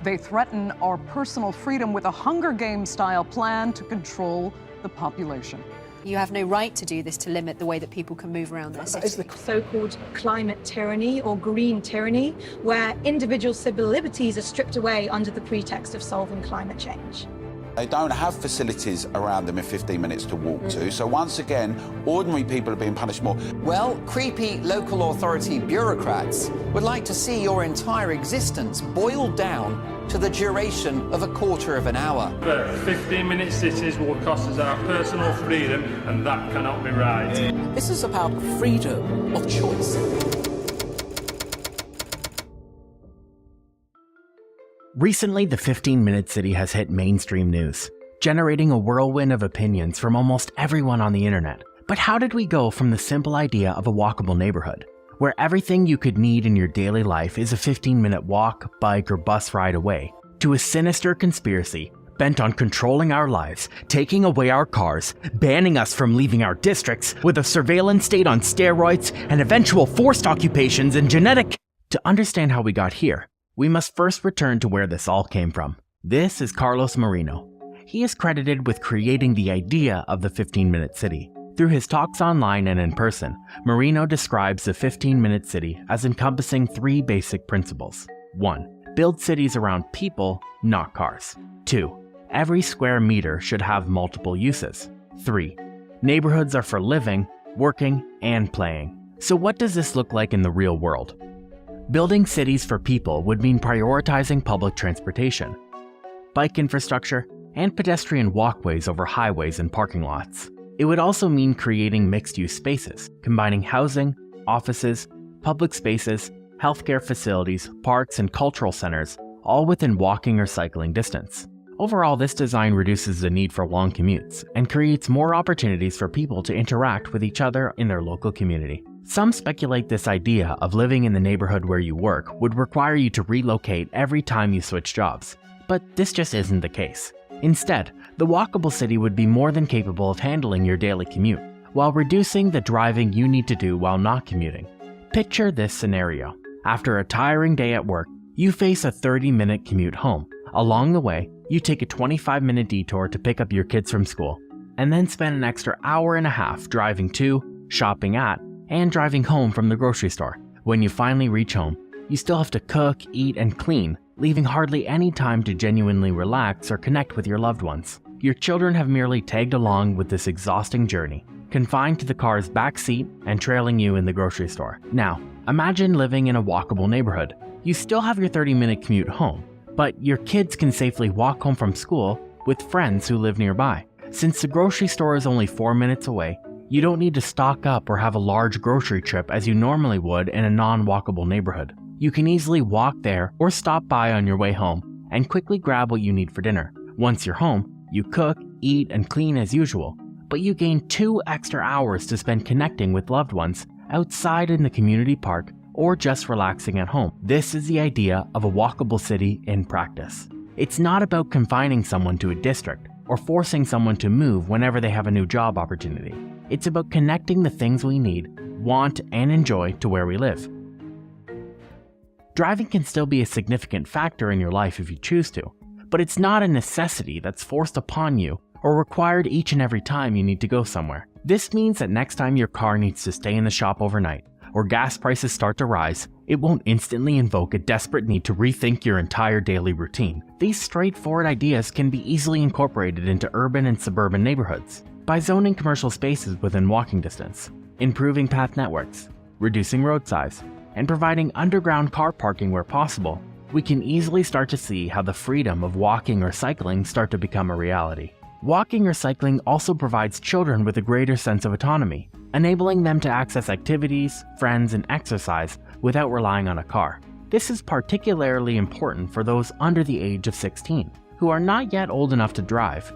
They threaten our personal freedom with a Hunger Games-style plan to control the population. You have no right to do this to limit the way that people can move around their city. It's the so-called climate tyranny or green tyranny, where individual civil liberties are stripped away under the pretext of solving climate change. They don't have facilities around them in 15 minutes to walk to, so once again, ordinary people are being punished more. Well, creepy local authority bureaucrats would like to see your entire existence boiled down to the duration of a quarter of an hour. But 15-minute cities will cost us our personal freedom, and that cannot be right. This is about freedom of choice. Recently, the 15-minute city has hit mainstream news, generating a whirlwind of opinions from almost everyone on the internet. But how did we go from the simple idea of a walkable neighborhood, where everything you could need in your daily life is a 15-minute walk, bike, or bus ride away, to a sinister conspiracy bent on controlling our lives, taking away our cars, banning us from leaving our districts, with a surveillance state on steroids, and eventual forced occupations and genetic... To understand how we got here, we must first return to where this all came from. This is Carlos Marino. He is credited with creating the idea of the 15-minute city. Through his talks online and in person, Marino describes the 15-minute city as encompassing 3 basic principles. 1. Build cities around people, not cars. 2. Every square meter should have multiple uses. 3. Neighborhoods are for living, working, and playing. So what does this look like in the real world? Building cities for people would mean prioritizing public transportation, bike infrastructure, and pedestrian walkways over highways and parking lots. It would also mean creating mixed-use spaces, combining housing, offices, public spaces, healthcare facilities, parks, and cultural centers, all within walking or cycling distance. Overall, this design reduces the need for long commutes and creates more opportunities for people to interact with each other in their local community. Some speculate this idea of living in the neighborhood where you work would require you to relocate every time you switch jobs, but this just isn't the case. Instead, the walkable city would be more than capable of handling your daily commute, while reducing the driving you need to do while not commuting. Picture this scenario. After a tiring day at work, you face a 30-minute commute home. Along the way, you take a 25-minute detour to pick up your kids from school, and then spend an extra hour and a half driving to, shopping at, and driving home from the grocery store. When you finally reach home, you still have to cook, eat, and clean, leaving hardly any time to genuinely relax or connect with your loved ones. Your children have merely tagged along with this exhausting journey, confined to the car's back seat and trailing you in the grocery store. Now, imagine living in a walkable neighborhood. You still have your 30-minute commute home, but your kids can safely walk home from school with friends who live nearby. Since the grocery store is only 4 minutes away, you don't need to stock up or have a large grocery trip as you normally would in a non-walkable neighborhood. You can easily walk there or stop by on your way home and quickly grab what you need for dinner. Once you're home, you cook, eat, and clean as usual, but you gain 2 extra hours to spend connecting with loved ones outside in the community park or just relaxing at home. This is the idea of a walkable city in practice. It's not about confining someone to a district or forcing someone to move whenever they have a new job opportunity. It's about connecting the things we need, want, and enjoy to where we live. Driving can still be a significant factor in your life if you choose to, but it's not a necessity that's forced upon you or required each and every time you need to go somewhere. This means that next time your car needs to stay in the shop overnight, or gas prices start to rise, it won't instantly invoke a desperate need to rethink your entire daily routine. These straightforward ideas can be easily incorporated into urban and suburban neighborhoods by zoning commercial spaces within walking distance, improving path networks, reducing road size, and providing underground car parking where possible. We can easily start to see how the freedom of walking or cycling start to become a reality. Walking or cycling also provides children with a greater sense of autonomy, enabling them to access activities, friends, and exercise without relying on a car. This is particularly important for those under the age of 16, who are not yet old enough to drive.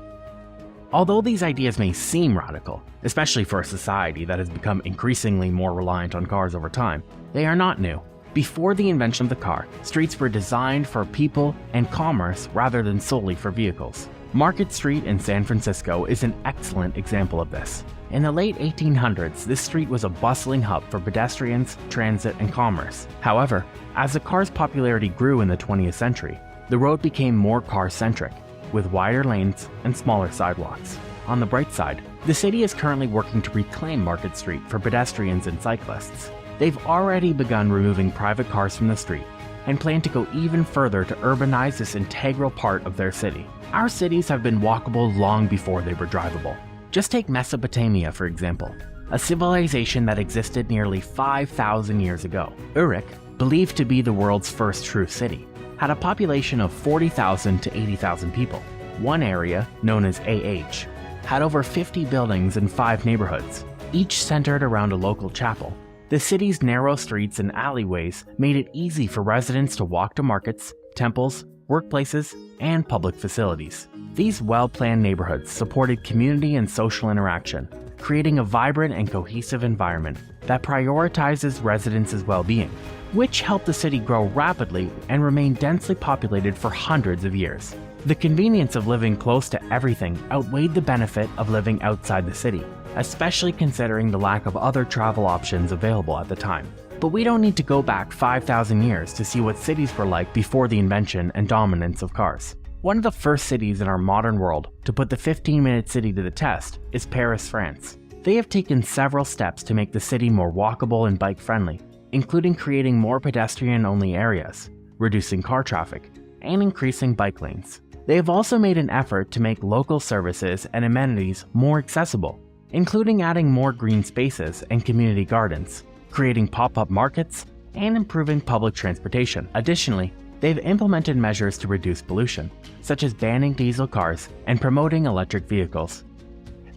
Although these ideas may seem radical, especially for a society that has become increasingly more reliant on cars over time, they are not new. Before the invention of the car, streets were designed for people and commerce rather than solely for vehicles. Market Street in San Francisco is an excellent example of this. In the late 1800s, this street was a bustling hub for pedestrians, transit, and commerce. However, as the car's popularity grew in the 20th century, the road became more car-centric, with wider lanes and smaller sidewalks. On the bright side, the city is currently working to reclaim Market Street for pedestrians and cyclists. They've already begun removing private cars from the street and plan to go even further to urbanize this integral part of their city. Our cities have been walkable long before they were drivable. Just take Mesopotamia, for example, a civilization that existed nearly 5,000 years ago. Uruk, believed to be the world's first true city, had a population of 40,000 to 80,000 people. One area, known as AH, had over 50 buildings and 5 neighborhoods, each centered around a local chapel. The city's narrow streets and alleyways made it easy for residents to walk to markets, temples, workplaces, and public facilities. These well-planned neighborhoods supported community and social interaction, creating a vibrant and cohesive environment that prioritizes residents' well-being, which helped the city grow rapidly and remain densely populated for hundreds of years. The convenience of living close to everything outweighed the benefit of living outside the city, especially considering the lack of other travel options available at the time. But we don't need to go back 5,000 years to see what cities were like before the invention and dominance of cars. One of the first cities in our modern world to put the 15-minute city to the test is Paris, France. They have taken several steps to make the city more walkable and bike-friendly, including creating more pedestrian-only areas, reducing car traffic, and increasing bike lanes. They have also made an effort to make local services and amenities more accessible, including adding more green spaces and community gardens, creating pop-up markets, and improving public transportation. Additionally, they've implemented measures to reduce pollution, such as banning diesel cars and promoting electric vehicles.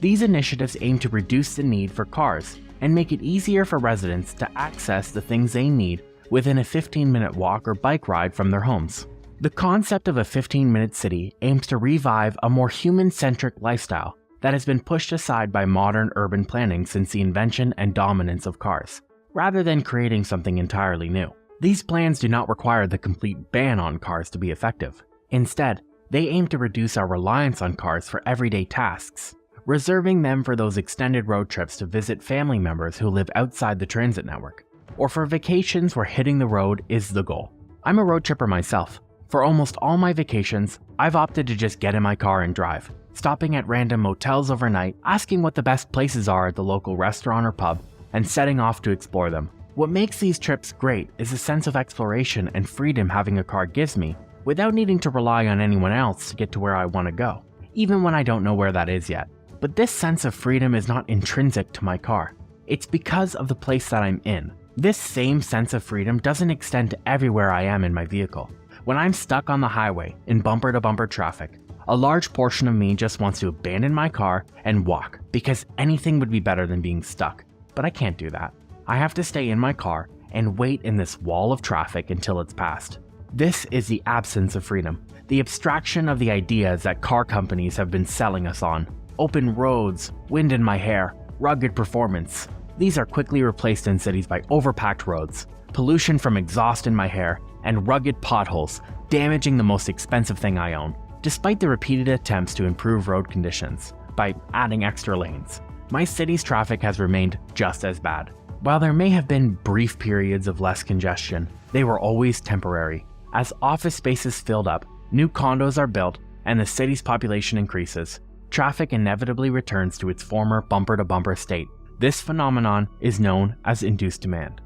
These initiatives aim to reduce the need for cars and make it easier for residents to access the things they need within a 15-minute walk or bike ride from their homes. The concept of a 15-minute city aims to revive a more human-centric lifestyle that has been pushed aside by modern urban planning since the invention and dominance of cars, rather than creating something entirely new. These plans do not require the complete ban on cars to be effective. Instead, they aim to reduce our reliance on cars for everyday tasks, reserving them for those extended road trips to visit family members who live outside the transit network, or for vacations where hitting the road is the goal. I'm a road tripper myself. For almost all my vacations, I've opted to just get in my car and drive, stopping at random motels overnight, asking what the best places are at the local restaurant or pub, and setting off to explore them. What makes these trips great is a sense of exploration and freedom having a car gives me, without needing to rely on anyone else to get to where I want to go, even when I don't know where that is yet. But this sense of freedom is not intrinsic to my car. It's because of the place that I'm in. This same sense of freedom doesn't extend to everywhere I am in my vehicle. When I'm stuck on the highway in bumper-to-bumper traffic, a large portion of me just wants to abandon my car and walk because anything would be better than being stuck. But I can't do that. I have to stay in my car and wait in this wall of traffic until it's passed. This is the absence of freedom, the abstraction of the ideas that car companies have been selling us on. Open roads, wind in my hair, rugged performance. These are quickly replaced in cities by overpacked roads, pollution from exhaust in my hair, and rugged potholes, damaging the most expensive thing I own, despite the repeated attempts to improve road conditions by adding extra lanes. My city's traffic has remained just as bad. While there may have been brief periods of less congestion, they were always temporary. As office spaces filled up, new condos are built, and the city's population increases, traffic inevitably returns to its former bumper-to-bumper state. This phenomenon is known as induced demand.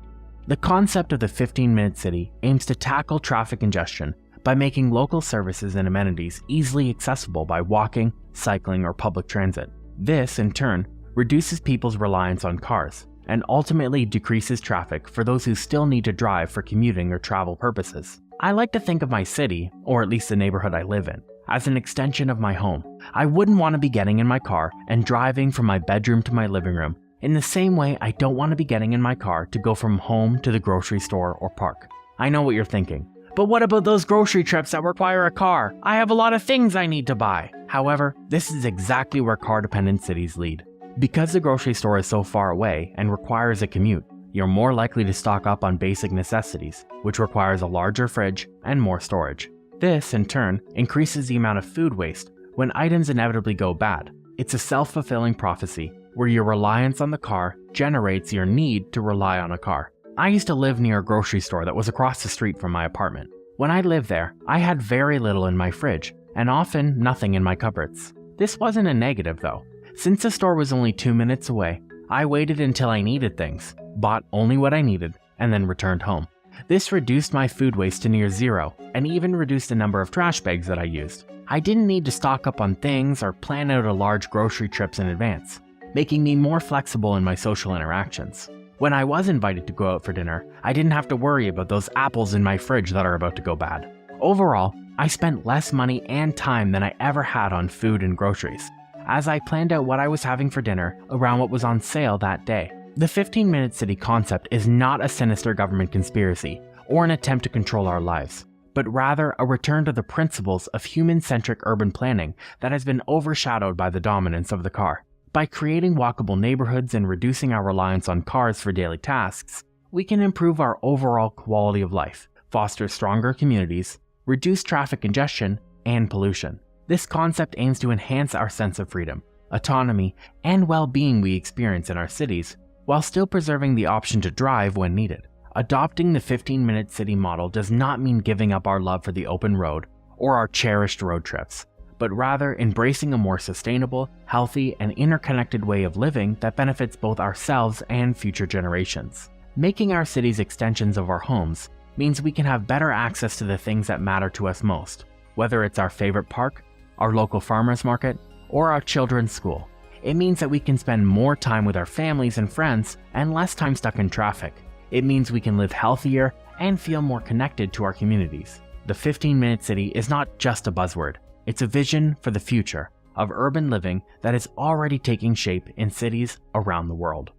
The concept of the 15-minute city aims to tackle traffic congestion by making local services and amenities easily accessible by walking, cycling, or public transit. This, in turn, reduces people's reliance on cars and ultimately decreases traffic for those who still need to drive for commuting or travel purposes. I like to think of my city, or at least the neighborhood I live in, as an extension of my home. I wouldn't want to be getting in my car and driving from my bedroom to my living room, in the same way I don't want to be getting in my car to go from home to the grocery store or park. I know what you're thinking. But what about those grocery trips that require a car? I have a lot of things I need to buy. However, this is exactly where car-dependent cities lead. Because the grocery store is so far away and requires a commute, you're more likely to stock up on basic necessities, which requires a larger fridge and more storage. This, in turn, increases the amount of food waste when items inevitably go bad. It's a self-fulfilling prophecy, where your reliance on the car generates your need to rely on a car. I used to live near a grocery store that was across the street from my apartment. When I lived there, I had very little in my fridge, and often nothing in my cupboards. This wasn't a negative though. Since the store was only 2 minutes away, I waited until I needed things, bought only what I needed, and then returned home. This reduced my food waste to near zero, and even reduced the number of trash bags that I used. I didn't need to stock up on things or plan out a large grocery trips in advance, making me more flexible in my social interactions. When I was invited to go out for dinner, I didn't have to worry about those apples in my fridge that are about to go bad. Overall, I spent less money and time than I ever had on food and groceries, as I planned out what I was having for dinner around what was on sale that day. The 15-minute city concept is not a sinister government conspiracy or an attempt to control our lives, but rather a return to the principles of human-centric urban planning that has been overshadowed by the dominance of the car. By creating walkable neighborhoods and reducing our reliance on cars for daily tasks, we can improve our overall quality of life, foster stronger communities, reduce traffic congestion, and pollution. This concept aims to enhance our sense of freedom, autonomy, and well-being we experience in our cities, while still preserving the option to drive when needed. Adopting the 15-minute city model does not mean giving up our love for the open road or our cherished road trips, but rather embracing a more sustainable, healthy, and interconnected way of living that benefits both ourselves and future generations. Making our cities extensions of our homes means we can have better access to the things that matter to us most, whether it's our favorite park, our local farmers market, or our children's school. It means that we can spend more time with our families and friends and less time stuck in traffic. It means we can live healthier and feel more connected to our communities. The 15-minute city is not just a buzzword. It's a vision for the future of urban living that is already taking shape in cities around the world.